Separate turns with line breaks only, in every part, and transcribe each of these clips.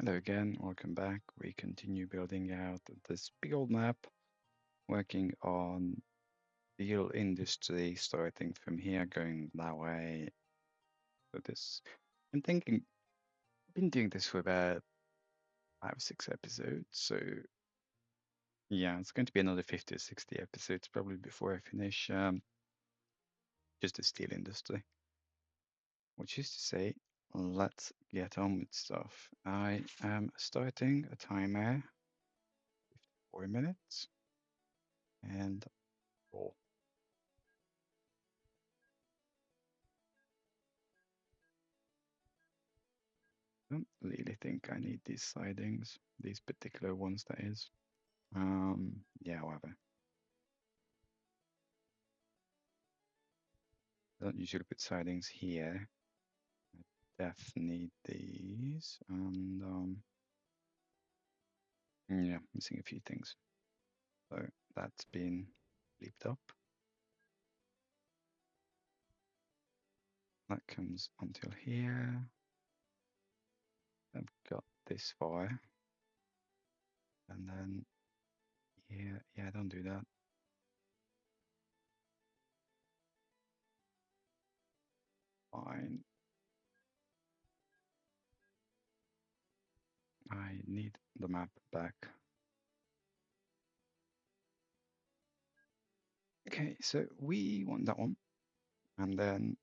Hello again, welcome back. We continue building out this big old map, working on steel industry, starting from here, going that way. So this, I'm thinking, I've been doing this for about 5 or 6 episodes. So yeah, it's going to be another 50 or 60 episodes probably before I finish just the steel industry. Which is to say, let's get on with stuff. I am starting a timer, 4 minutes, and roll. Don't really think I need these sidings, these particular ones, that is. Yeah, however. I don't usually put sidings here. I definitely need these. And, yeah, missing a few things. So that's been bleeped up. That comes until here. I've got this far. And then yeah, don't do that. Fine. I need the map back. Okay, so we want that one. And then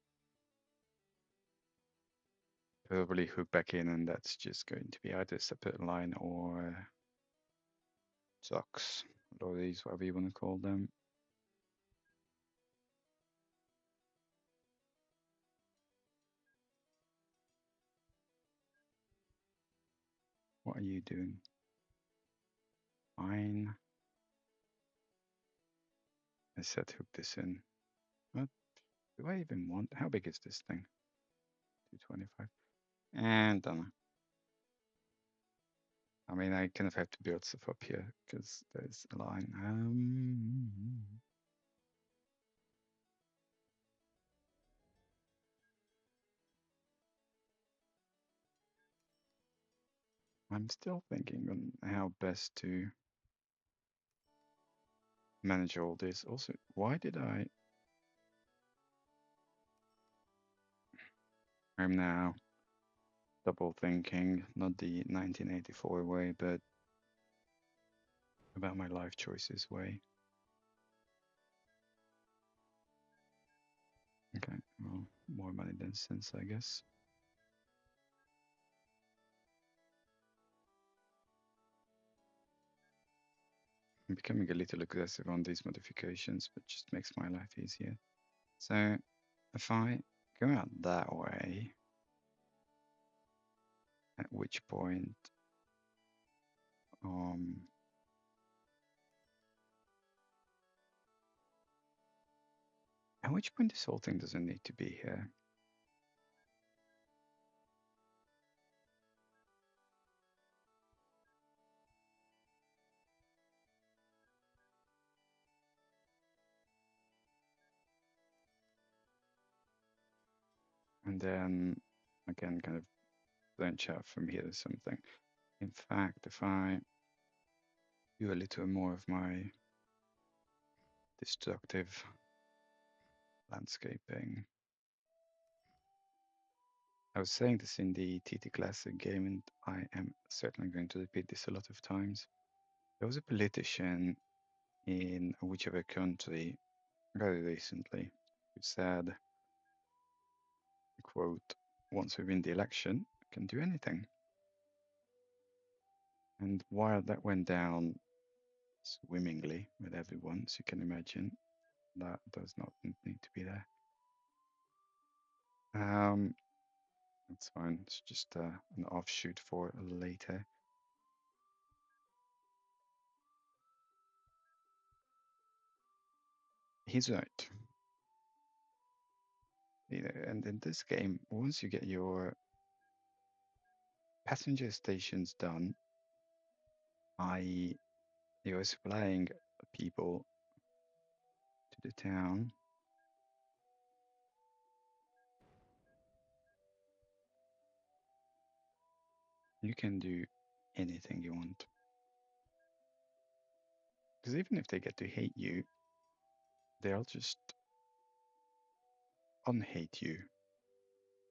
probably hook back in, and that's just going to be either a separate line or socks, lorries, whatever you want to call them. What are you doing? Fine. I said hook this in. What do I even want? How big is this thing? 225. And done. I mean, I kind of have to build stuff up here because there's a line. I'm still thinking on how best to manage all this. Also, why did I'm now double thinking, not the 1984 way, but about my life choices way. Okay, well, more money than sense, I guess. I'm becoming a little aggressive on these modifications, but just makes my life easier. So if I go out that way, at which point, um, at which point this whole thing doesn't need to be here. And then again, kind of branch out from here to something. In fact, if I do a little more of my destructive landscaping. I was saying this in the TT Classic game, and I am certainly going to repeat this a lot of times. There was a politician in whichever country very recently who said, quote, once we win the election, we can do anything. And while that went down swimmingly with everyone, as you can imagine, that does not need to be there. That's fine. It's just an offshoot for later. He's right. And in this game, once you get your passenger stations done, i.e., you're supplying people to the town, You can do anything you want. Because even if they get to hate you, they'll just unhate you.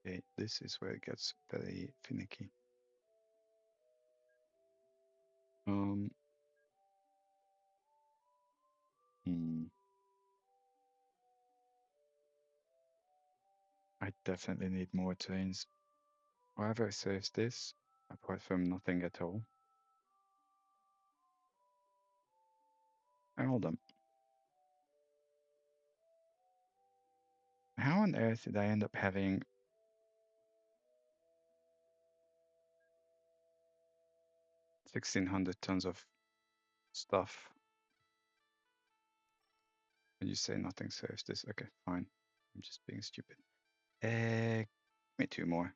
Okay, this is where it gets very finicky. Um, I definitely need more trains. Whatever saves this, apart from nothing at all. Hold on. How on earth did I end up having 1,600 tons of stuff? When you say nothing serves this, okay, fine. I'm just being stupid. Give me 2 more.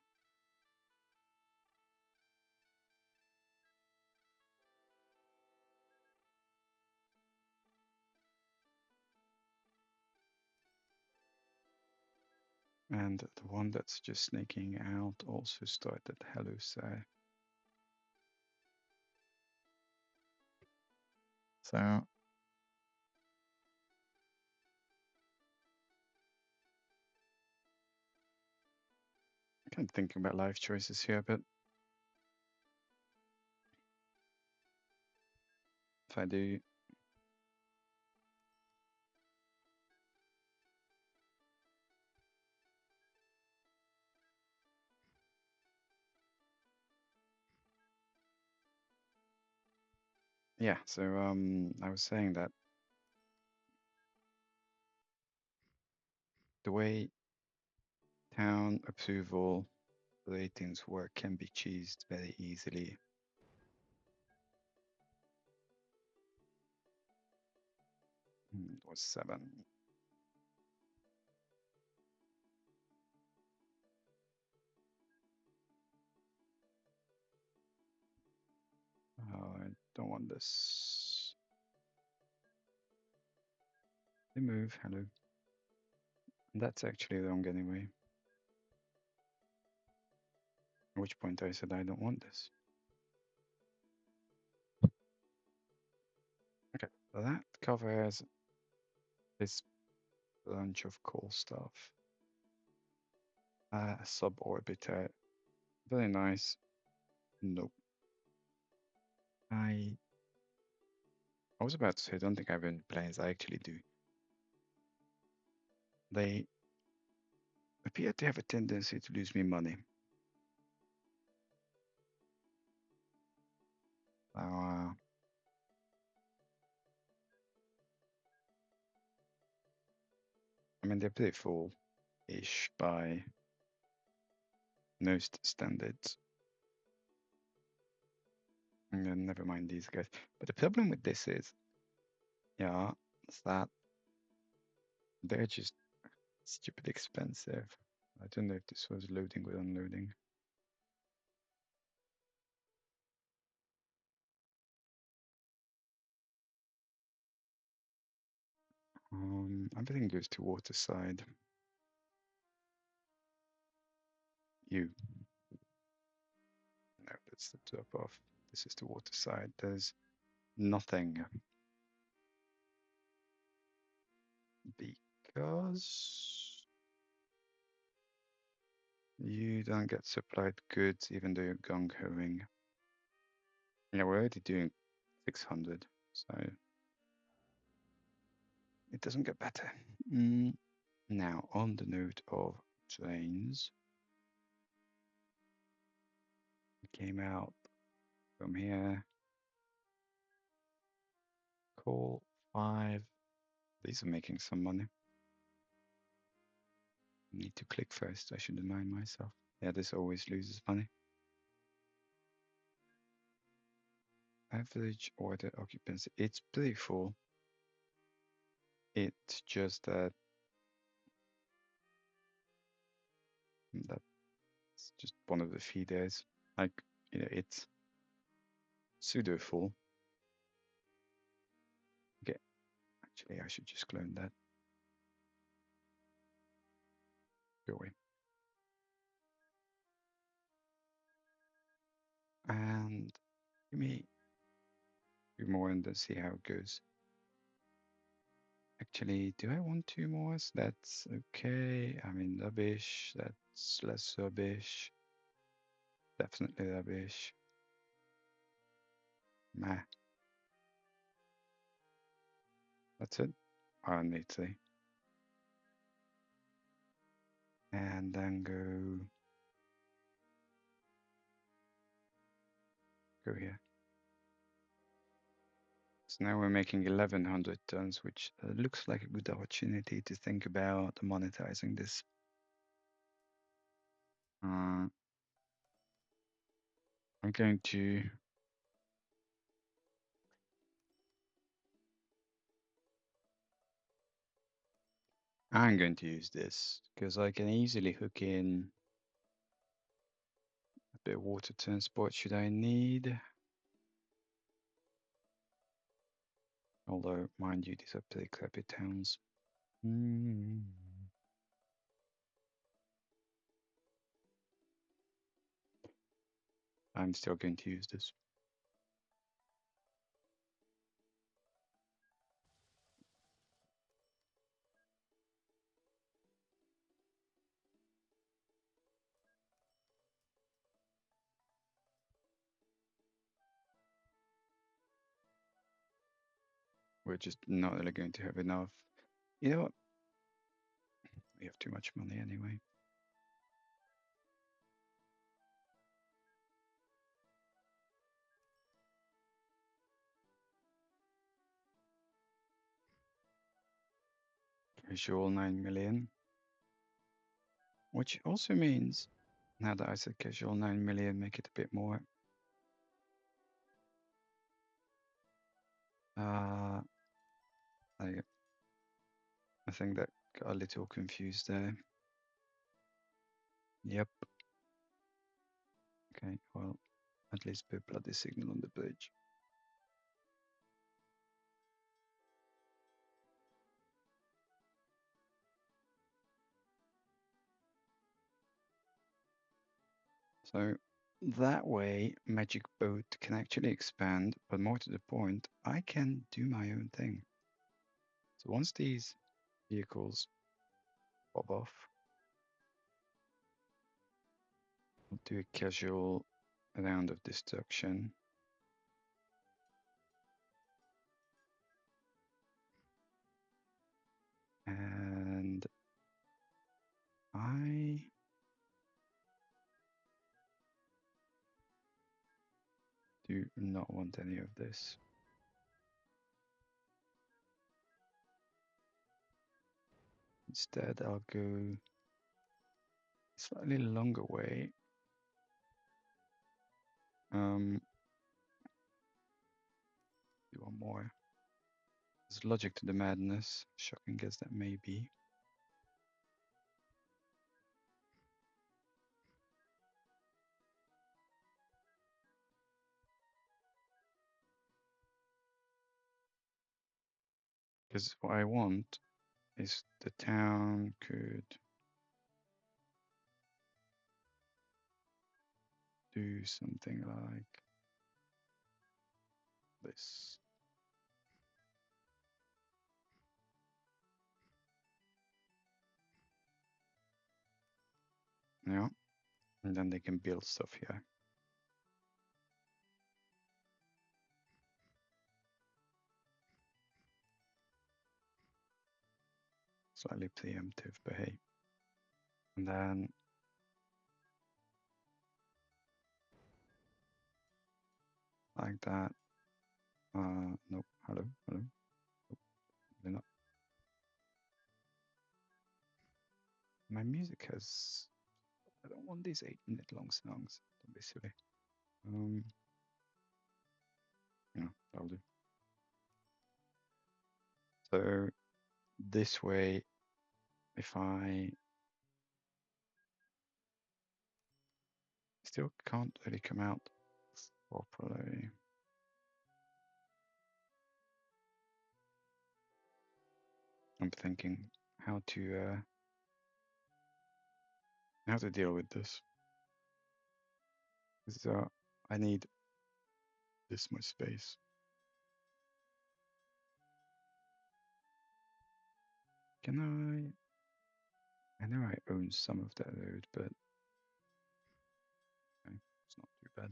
And the one that's just sneaking out also started hello, sir. So I can't think about life choices here, but if I do, yeah. So I was saying that the way town approval ratings work can be cheesed very easily. It was 7. Oh, I don't want this. Remove, hello. That's actually wrong anyway. At which point I said I don't want this. Okay, so that covers this bunch of cool stuff. Suborbiter, very nice. Nope. I was about to say I don't think I have any plans. I actually do. They appear to have a tendency to lose me money. I mean, they're pretty full-ish by most standards. And then never mind these guys. But the problem with this is, yeah, it's that they're just stupid expensive. I don't know if this was loading or unloading. Everything goes to waterside. You. No, that's the drop off. This is the waterside. There's nothing. Because you don't get supplied goods even though you're gung-hoing. Yeah, we're already doing 600, so it doesn't get better. Now, on the note of trains, it came out from here. Call 5. These are making some money. Need to click first. I should remind myself. Yeah, this always loses money. Average order occupancy. It's pretty full. It's just that that's just one of the feeders. Like, it's pseudo full. Okay, actually, I should just clone that. Go away. Give me 2 more and then see how it goes. Actually, do I want 2 more? That's okay. I mean, rubbish. That's less rubbish. Definitely rubbish. Meh. That's it. Oh, need 3. And then go here. So now we're making 1100 tons, which looks like a good opportunity to think about monetizing this. I'm going to use this because I can easily hook in a bit of water transport should I need. Although, mind you, these are pretty crappy towns. I'm still going to use this. We're just not really going to have enough. You know what? We have too much money anyway. Casual 9 million. Which also means, now that I said casual 9 million, make it a bit more. I think that got a little confused there. Yep. Okay, well, at least put bloody signal on the bridge. So that way, Magic Boat can actually expand, but more to the point, I can do my own thing. So once these vehicles pop off, I'll do a casual round of destruction. And I do not want any of this. Instead, I'll go a slightly longer way. Do one more. There's logic to the madness, shocking as that may be. Because what I want is the town could do something like this. Yeah, and then they can build stuff here. Slightly preemptive, but hey. And then like that. Nope. Hello. Nope, they're not. My music has. I don't want these 8-minute long songs. Don't be silly. Yeah, that'll do. So this way, if I still can't really come out properly. I'm thinking how to deal with this. So I need this much space. Can I know I own some of that road, but okay, it's not too bad.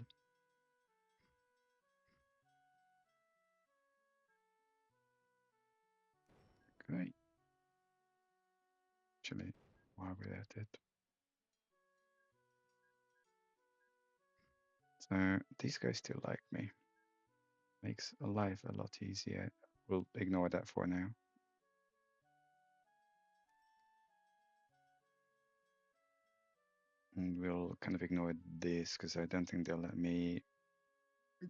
Okay. Actually, while we're at it. So these guys still like me. Makes life a lot easier. We'll ignore that for now. And we'll kind of ignore this because I don't think they'll let me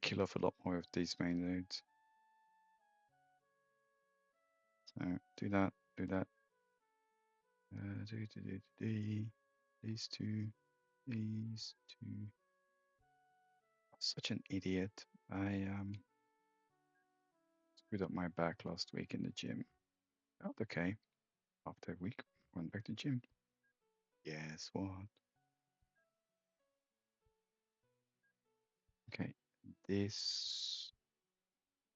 kill off a lot more of these main roads. So do that, do that. These two, these two. Such an idiot. I screwed up my back last week in the gym. Oh, okay. After a week, went back to gym. Guess what? Okay, this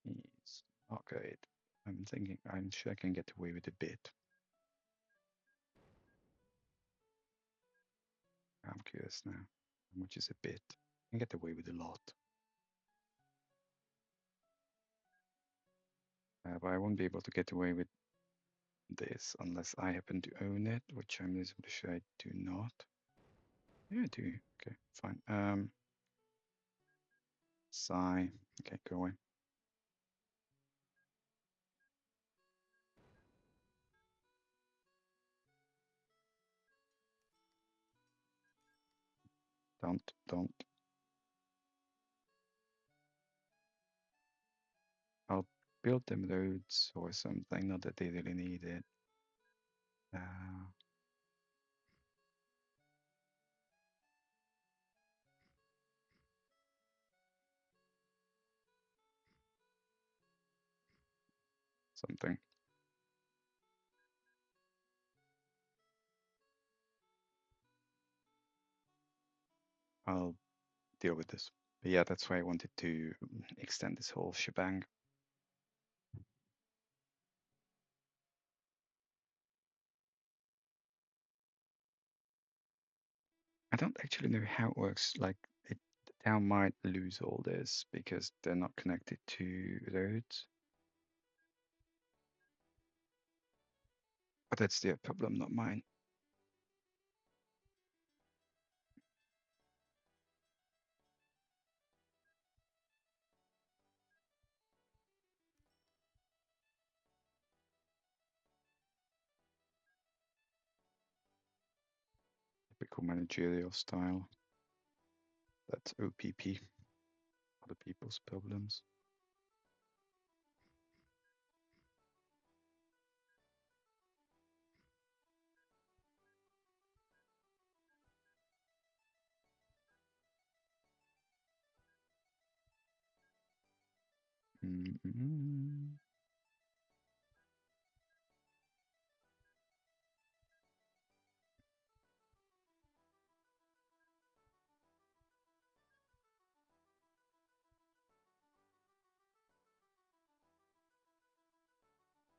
is not good. I'm sure I can get away with a bit. I'm curious now. How much is a bit? I can get away with a lot. But I won't be able to get away with this unless I happen to own it, which I'm reasonably sure I do not. Yeah, I do. Okay, fine. Sigh. Okay, go away. Don't. I'll build them roads or something, not that they really need it. Something. I'll deal with this. But yeah, that's why I wanted to extend this whole shebang. I don't actually know how it works. Like, the town might lose all this because they're not connected to roads. But that's their problem, not mine. Typical managerial style. That's OPP. Other people's problems. Mm-hmm.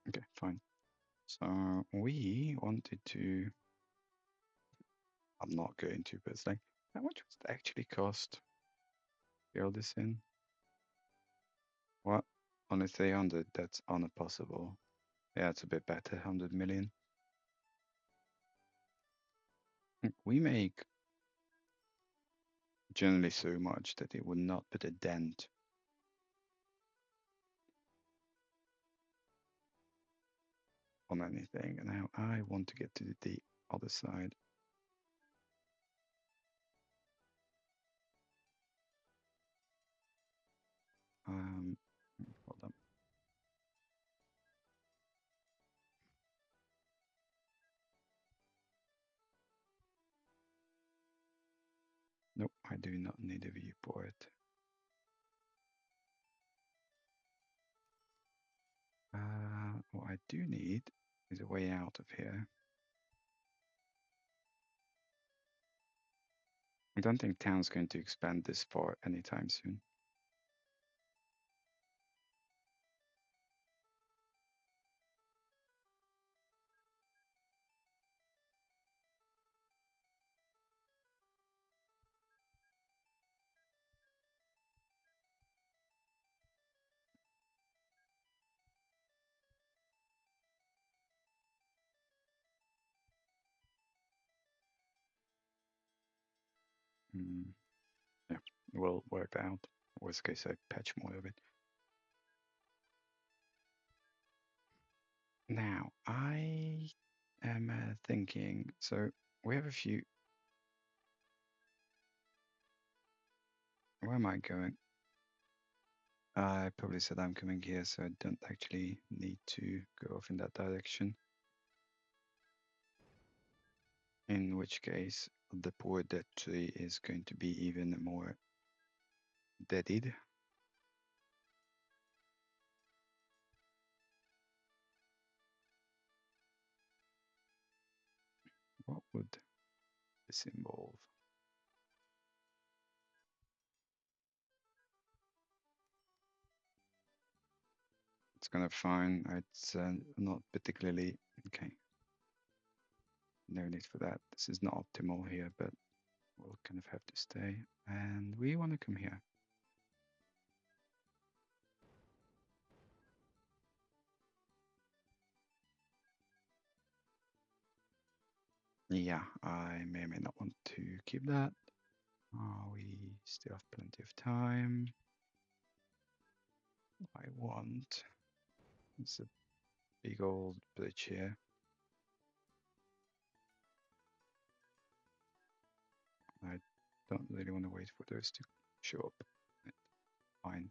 Okay, fine. So we wanted to. I'm not going to, but it's like, how much does it actually cost to build this in? What? On 300, that's impossible. Yeah, it's a bit better, 100 million. We make generally so much that it would not put a dent on anything. And now I want to get to the other side. Hold on. Nope, I do not need a viewport. What I do need is a way out of here. I don't think town's going to expand this far anytime soon. Yeah, we'll work that out. Worst case, I patch more of it. Now, I am thinking, so we have a few. Where am I going? I probably said I'm coming here, so I don't actually need to go off in that direction. In which case, the poor dead tree is going to be even more deaded. What would this involve? It's kind of fine. It's not particularly okay. No need for that. This is not optimal here, but we'll kind of have to stay. And we want to come here. Yeah, I may or may not want to keep that. We still have plenty of time. I want. It's a big old bridge here. I don't really want to wait for those to show up. Fine.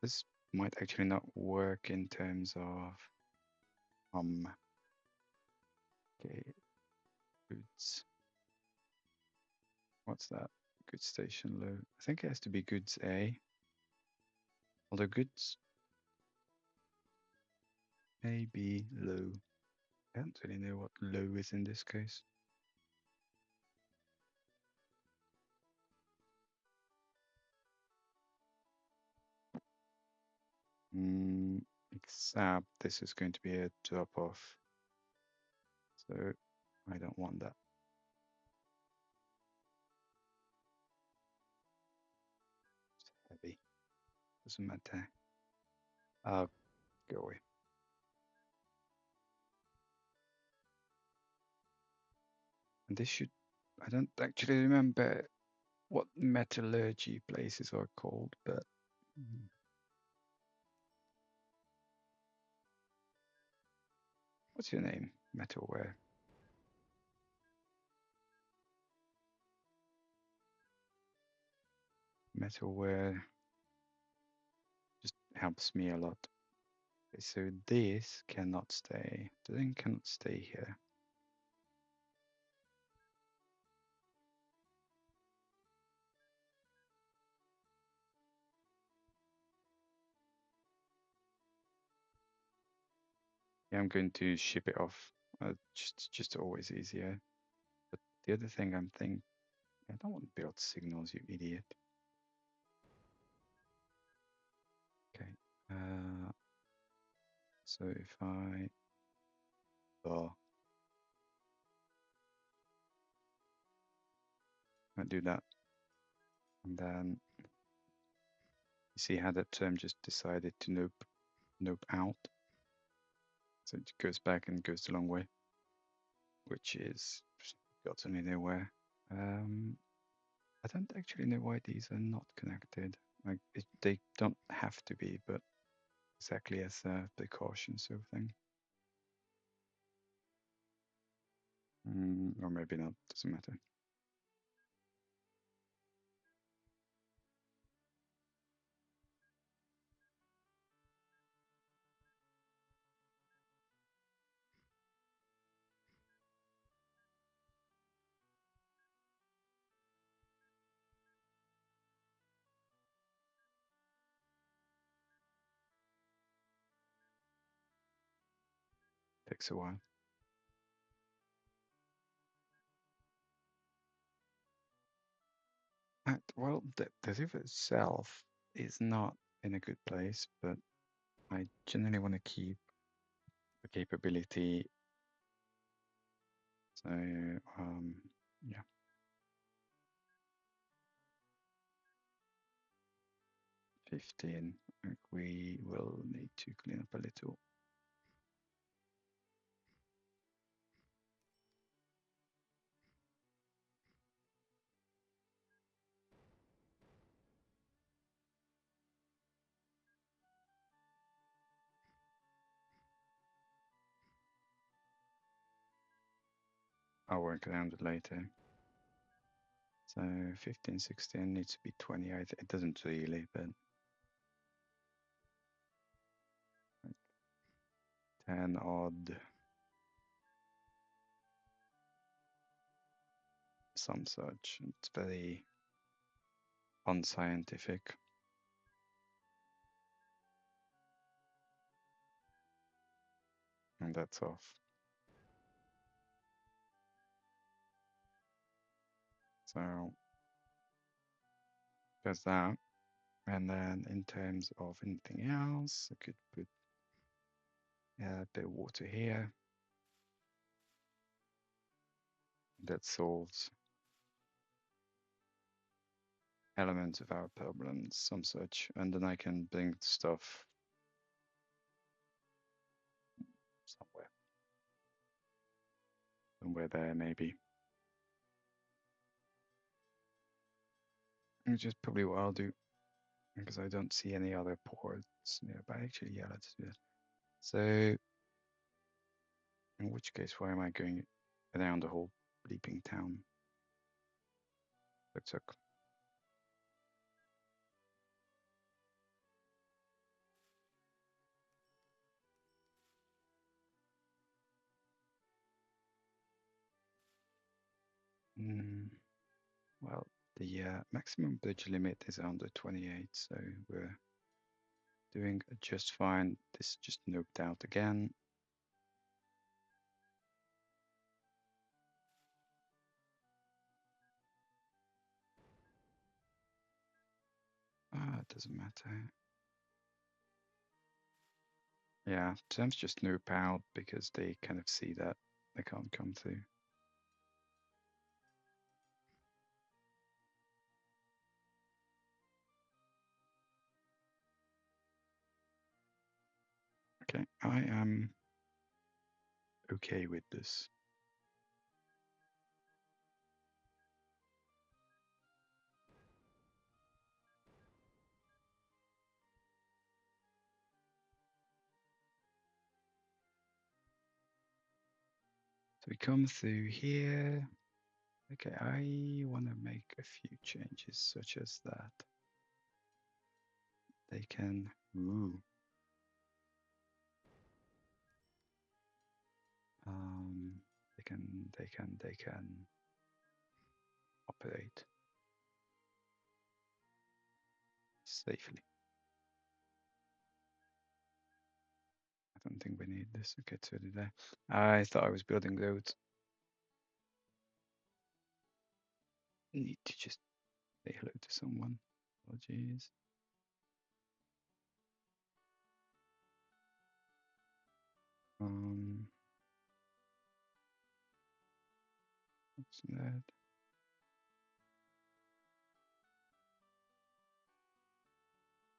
This might actually not work in terms of okay, goods. What's that? Goods station low. I think it has to be goods A. Although goods may be low. I don't really know what low is in this case. Except this is going to be a drop off. So I don't want that. It's heavy. Doesn't matter. Go away. And this should, I don't actually remember what metallurgy places are called, but what's your name? Metalware. Metalware just helps me a lot. Okay, so this cannot stay. The thing cannot stay here. Yeah, I'm going to ship it off. Just always easier. But the other thing I'm thinking, I don't want to build signals, you idiot. Okay. So if I do that, and then you see how that term just decided to nope out. So it goes back and goes the long way, which is gotten me nowhere. I don't actually know why these are not connected. Like they don't have to be, but exactly as a precaution sort of thing. Or maybe not, doesn't matter. Takes a while. Well, the river itself is not in a good place, but I generally want to keep the capability. So, yeah. $15. We will need to clean up a little. I'll work around it later. So 15, 16 needs to be 28. It doesn't really, but 10 odd. Some such. It's very unscientific. And that's off. So there's that. And then in terms of anything else, I could put a bit of water here. That solves elements of our problems, some such. And then I can bring stuff somewhere there maybe. Which is probably what I'll do, because I don't see any other ports nearby. Actually, yeah, let's do it. So, in which case, why am I going around the whole bleeping town? Looks like. Well, the maximum bridge limit is under 28, so we're doing just fine. This just noped out again. It doesn't matter. Yeah, terms just nope out because they kind of see that they can't come through. Okay, I am okay with this. So we come through here. Okay, I want to make a few changes such as that. They can, they can operate safely. I don't think we need this. Okay, so did I thought I was building roads. Need to just say hello to someone. Apologies. What's that?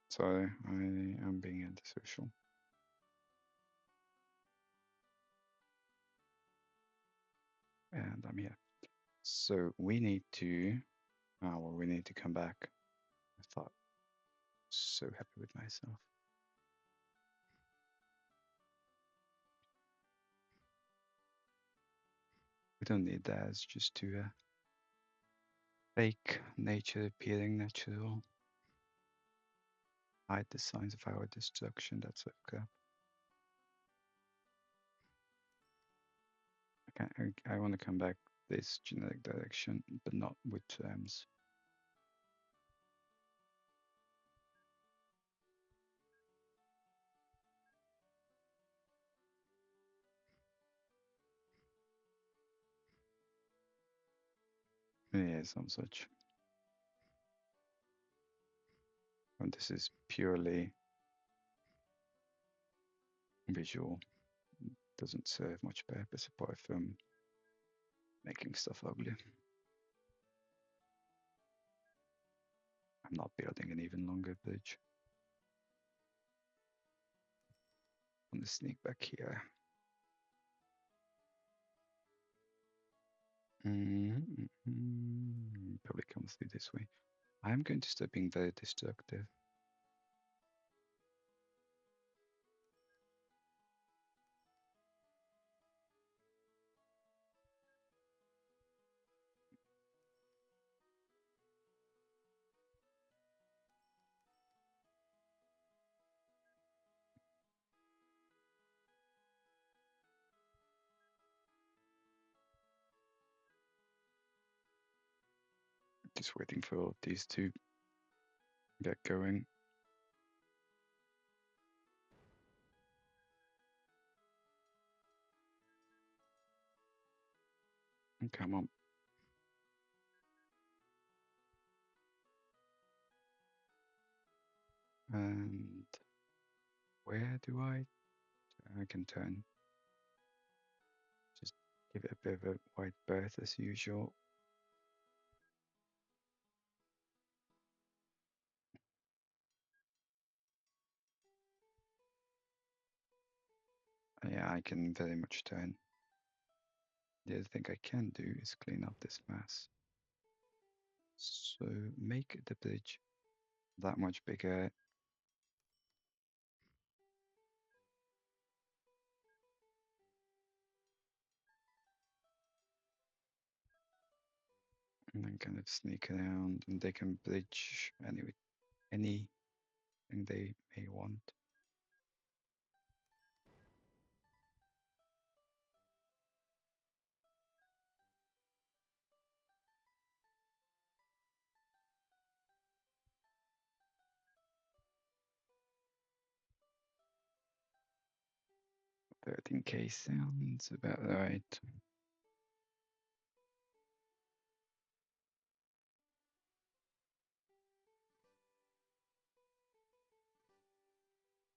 Sorry, I am being antisocial. And I'm here. So we need to, well, we need to come back. I thought, so happy with myself. We don't need that, it's just to fake nature appearing natural. Hide the signs of our destruction, that's what crap. I want to come back this genetic direction, but not with terms. Yeah, some such. And this is purely visual. Doesn't serve much purpose apart from making stuff ugly. I'm not building an even longer bridge. I'm gonna sneak back here. Probably come through this way. I'm going to start being very destructive. Just waiting for these to get going. Come on. And where do I can turn? Just give it a bit of a wide berth as usual. Yeah, I can very much turn. The other thing I can do is clean up this mess. So make the bridge that much bigger. And then kind of sneak around, and they can bridge anything they may want. $13K sounds about right.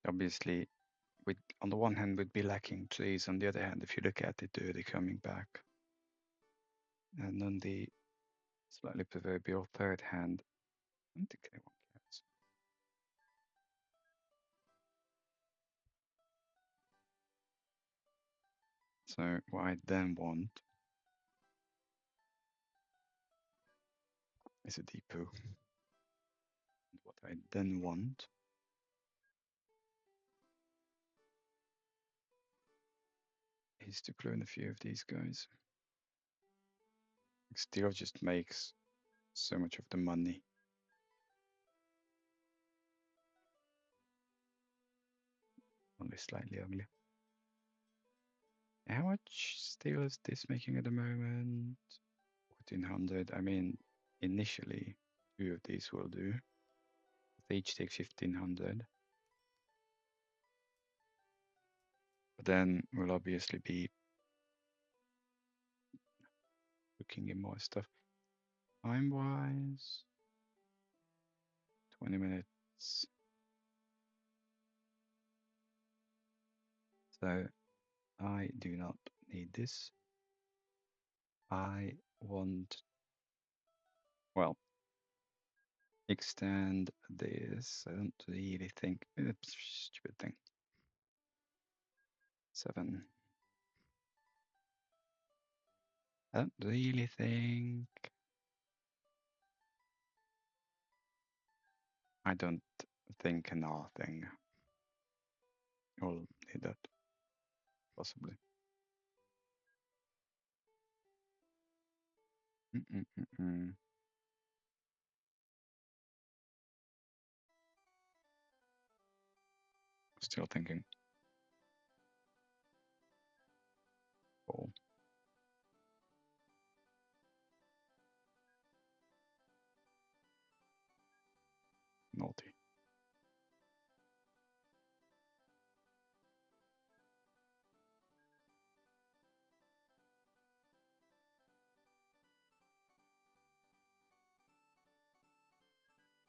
Obviously, on the one hand, we'd be lacking trees. On the other hand, if you look at it, they're coming back. And on the slightly proverbial third hand, I don't think anyone cares. So what I then want is a depot. And what I then want is to clone a few of these guys. Steel just makes so much of the money. Only slightly ugly. How much steel is this making at the moment? 1400. I mean, initially, 2 of these will do. They each take 1500. But then we'll obviously be looking in more stuff. Time-wise, 20 minutes. So I do not need this. I want, well, extend this. I don't really think, stupid thing. 7. I don't really think. I don't think nothing. We'll need that, possibly. Still thinking. Oh. Naughty.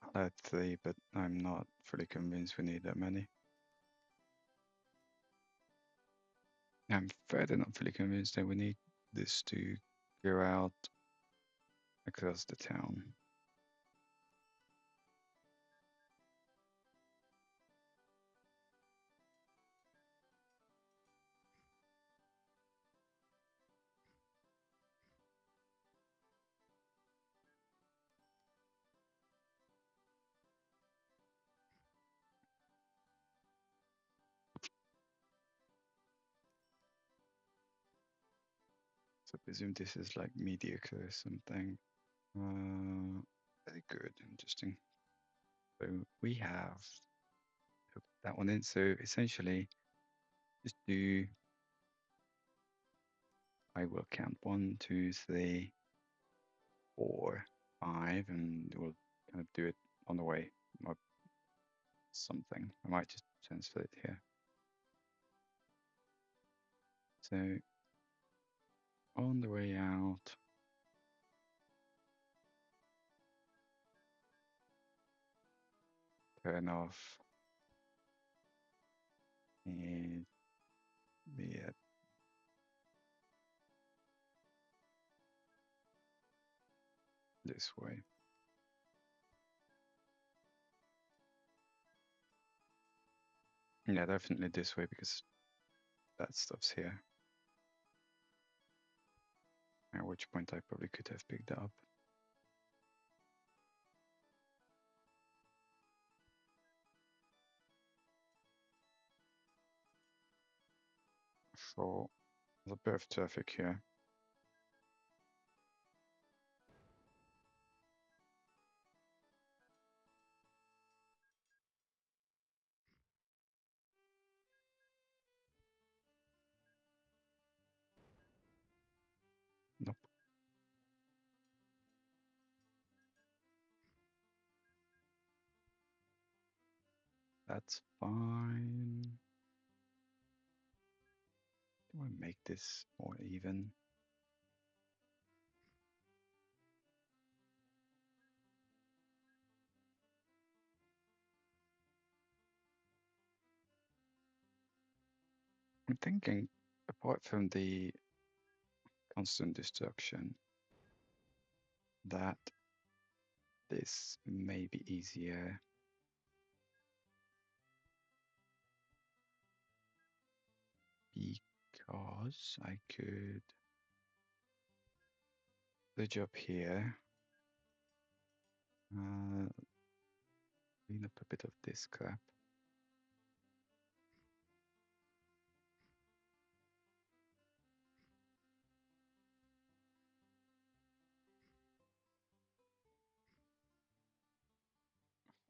I'll add 3, but I'm not fully convinced we need that many. I'm further not fully convinced that we need this to go out across the town. So I presume this is like mediocre or something. Very good, interesting. So we have hooked that one in. So essentially, just do, I will count 1, 2, 3, 4. 5, and we'll kind of do it on the way or something. I might just transfer it here. So on the way out, turn off and yeah, this way. Yeah, definitely this way because that stuff's here. At which point I probably could have picked it up. So there's a bit of traffic here. Nope. That's fine. Do I make this more even? I'm thinking, apart from the constant destruction, that this may be easier because I could bridge up here, clean up a bit of this crap.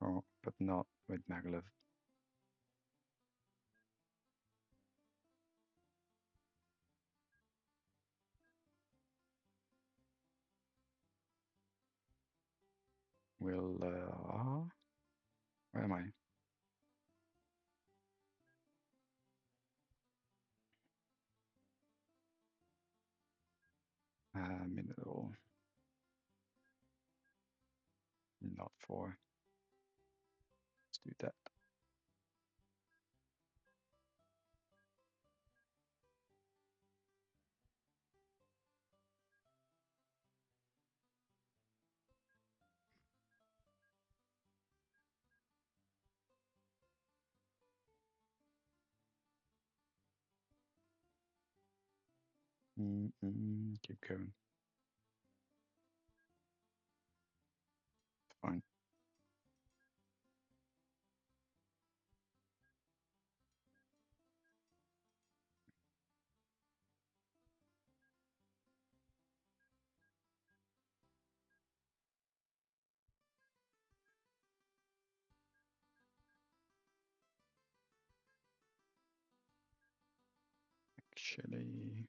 Oh, but not with maglev. We'll, where am I? Mineral, not 4. Let's do that. Keep going. Fine. Actually,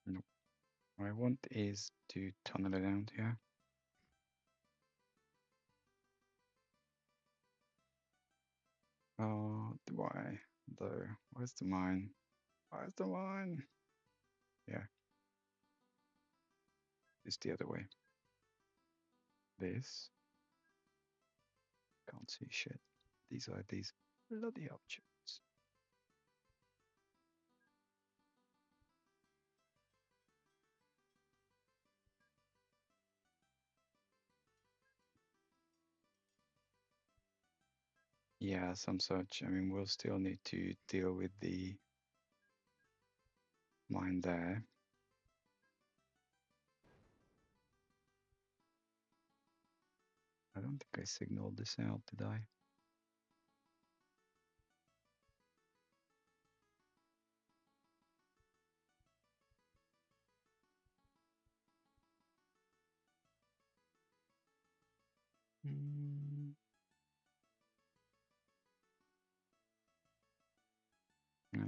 nope. What I want is to tunnel around here. Oh, do I? There. Where's the mine? Where's the mine? Yeah. It's the other way. This. Can't see shit. These are these bloody objects. Yeah, some such. I mean, we'll still need to deal with the mine there. I don't think I signaled this out, did I?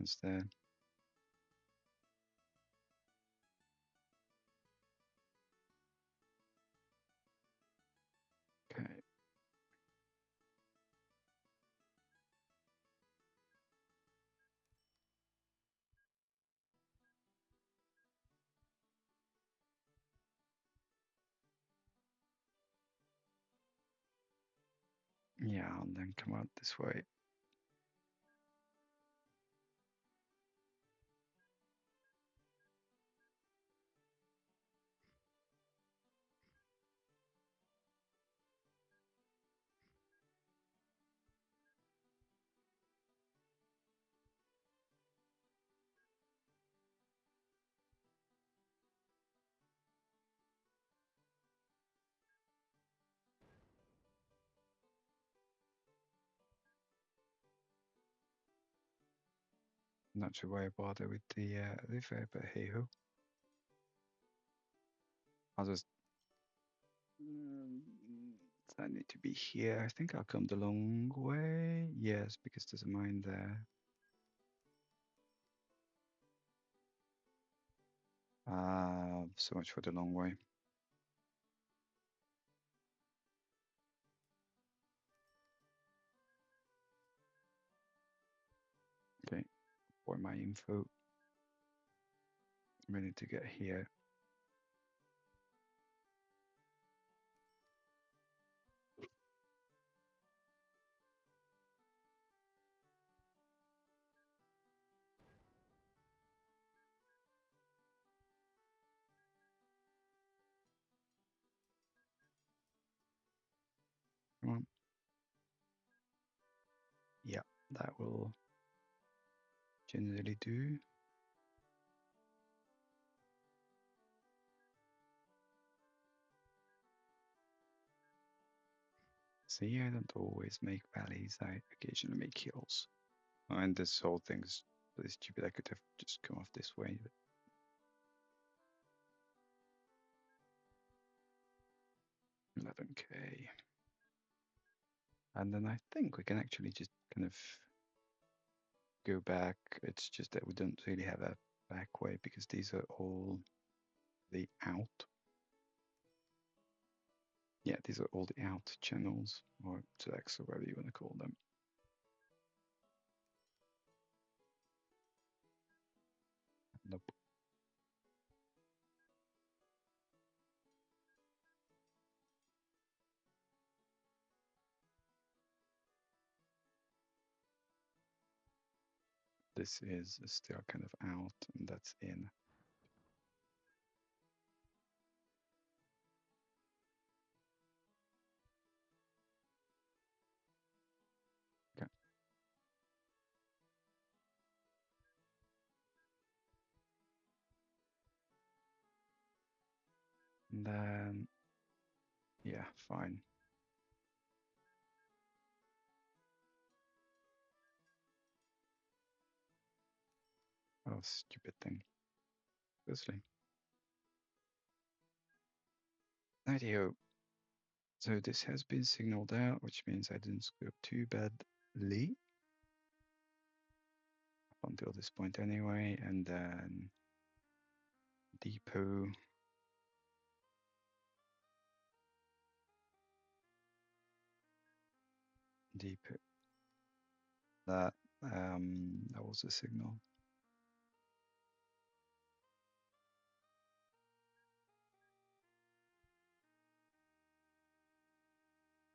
lines there. Okay. Yeah, and then come out this way. Not sure why I bother with the river, but hey ho. I'll just. I need to be here. I think I'll come the long way. Yes, because there's a mine there. So much for the long way. Okay, for my info. I'm ready to get here. Come on. Yeah, that will generally do. See, I don't always make valleys, I occasionally make hills. And this whole thing's really stupid. I could have just come off this way. But 11k. And then I think we can actually just kind of go back. It's just that we don't really have a back way because these are all the out. Yeah, these are all the out channels or tracks or whatever you want to call them. Nope. This is still kind of out, and that's in. Okay. And then, yeah, fine. Oh, stupid thing. Firstly. Ideo. So this has been signaled out, which means I didn't screw up too badly up until this point anyway, and then depot. Depot. That was a signal.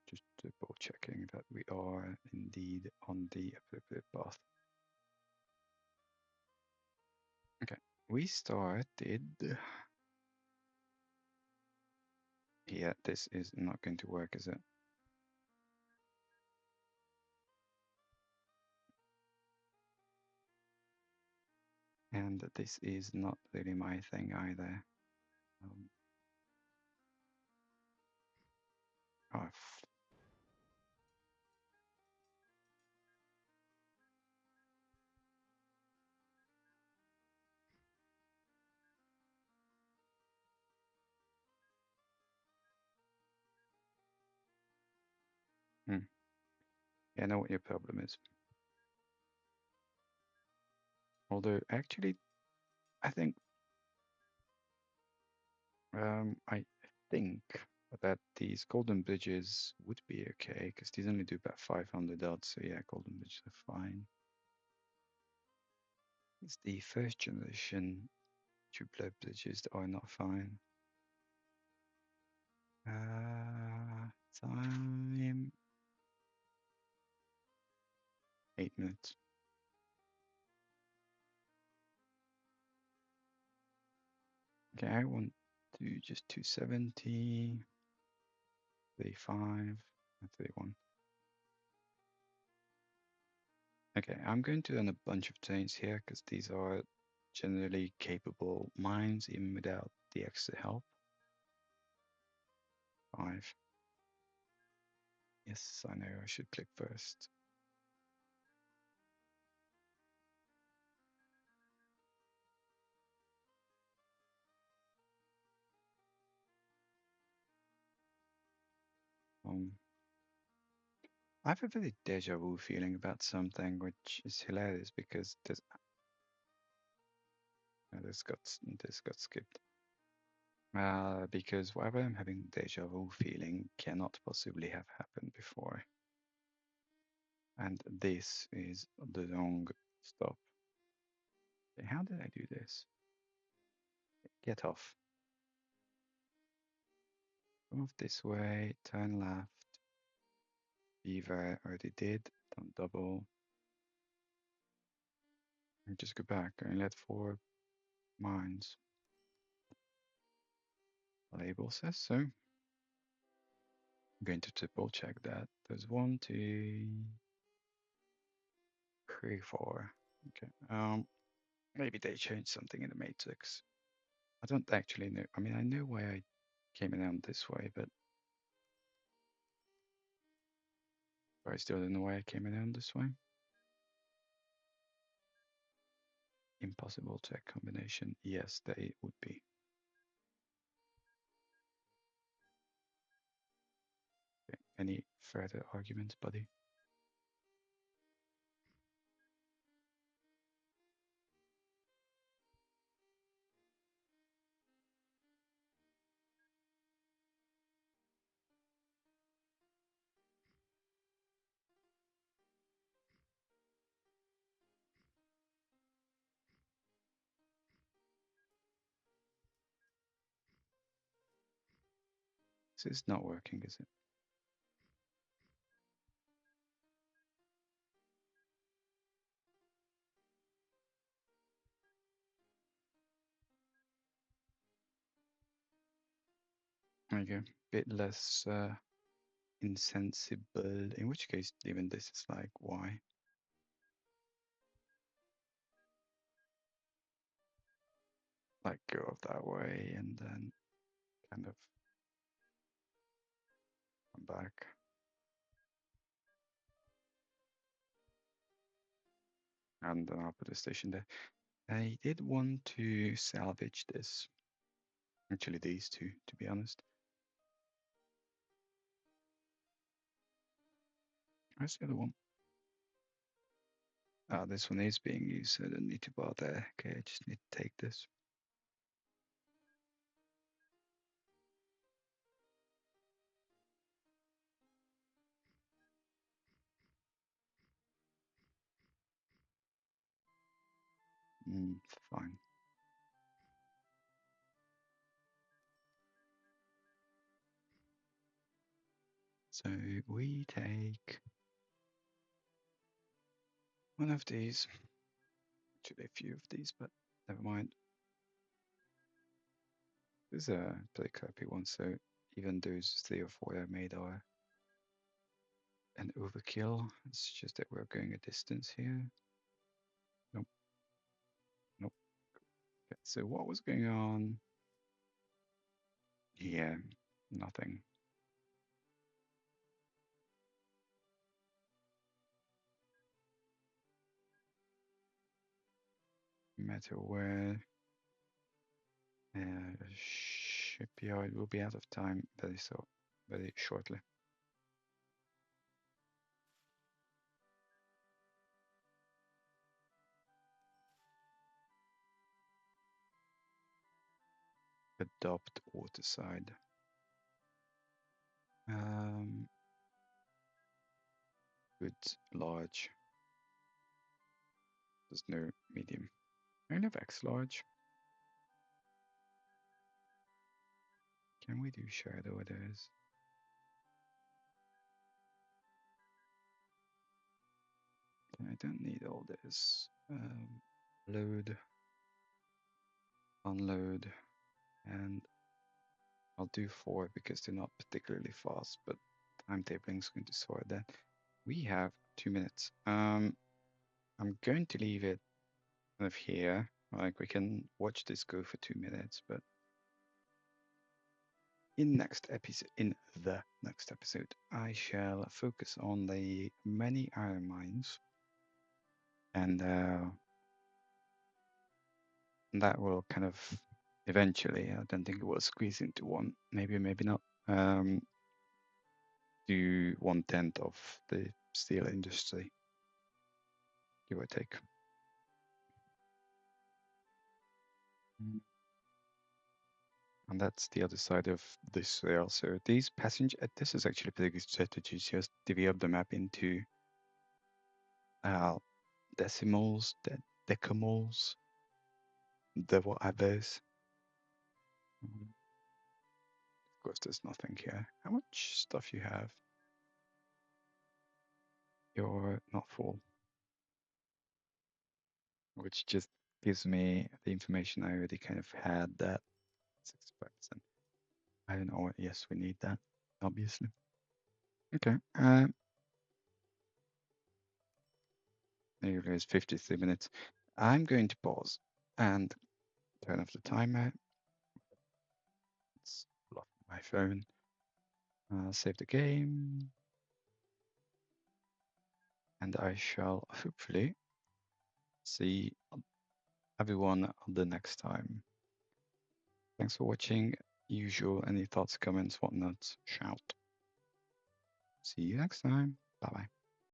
Just double checking that we are indeed on the appropriate path. Okay, we started here. This is not going to work, is it? And this is not really my thing either. Oh, yeah, I know what your problem is. Although actually, I think I think that these golden bridges would be okay because these only do about 500 odds. So yeah, golden bridges are fine. It's the first generation tubular bridges that are not fine. Time 8 minutes. Okay, I want to just 270, 35, and 31. Okay, I'm going to run a bunch of trains here because these are generally capable mines even without the extra help. 5. Yes, I know I should click first. I have a very deja vu feeling about something, which is hilarious because this got skipped. Because whatever I'm having deja vu feeling cannot possibly have happened before. And this is the wrong stop. Okay, how did I do this? Get off. Move this way, turn left. Beaver already did. Don't double. And just go back and let 4 mines. Label says so. I'm going to triple check that. There's 1, 2, 3, 4. Okay. Maybe they changed something in the matrix. I don't actually know. I mean, I know why I came around this way, but I still don't know why I came around this way. Impossible check combination. Yes, they would be. Okay. Any further arguments, buddy? This is not working, is it? There you go. Bit less insensible. In which case, even this is like, why? Like, go off that way and then kind of come back. And then I'll put a station there. I did want to salvage this. Actually, these two, to be honest. Where's the other one? Ah, this one is being used, so I don't need to bother. Okay, I just need to take this. Fine. So we take one of these. Actually, a few of these, but never mind. This is a pretty crappy one, so even those 3 or 4 I made are an overkill. It's just that we're going a distance here. Nope. Nope. Okay, so what was going on here? Nothing. Metalware. Shipyard will be out of time very shortly. adopt waterside. Good, large. There's no medium. I have X large. Can we do shadow others? I don't need all this. Load, unload, and I'll do 4 because they're not particularly fast, but timetabling is going to sort that. We have 2 minutes. I'm going to leave it kind of here. Like we can watch this go for 2 minutes, but in the next episode, I shall focus on the many iron mines, and that will kind of eventually, I don't think it will squeeze into one, maybe not, do 1/10 of the steel industry, give or take. And that's the other side of this rail. So these passenger, this is actually a pretty good strategy, just develop the map into decimals, decimals, the whatevers. Of course, there's nothing here. How much stuff you have? You're not full, which just gives me the information I already kind of had, that 65%. I don't know. Yes, we need that, obviously. Okay. There it is, 53 minutes. I'm going to pause and turn off the timer. Let's pull off my phone. Save the game. And I shall hopefully see everyone the next time. Thanks for watching. Usual, any thoughts, comments, whatnot, shout. See you next time. Bye bye.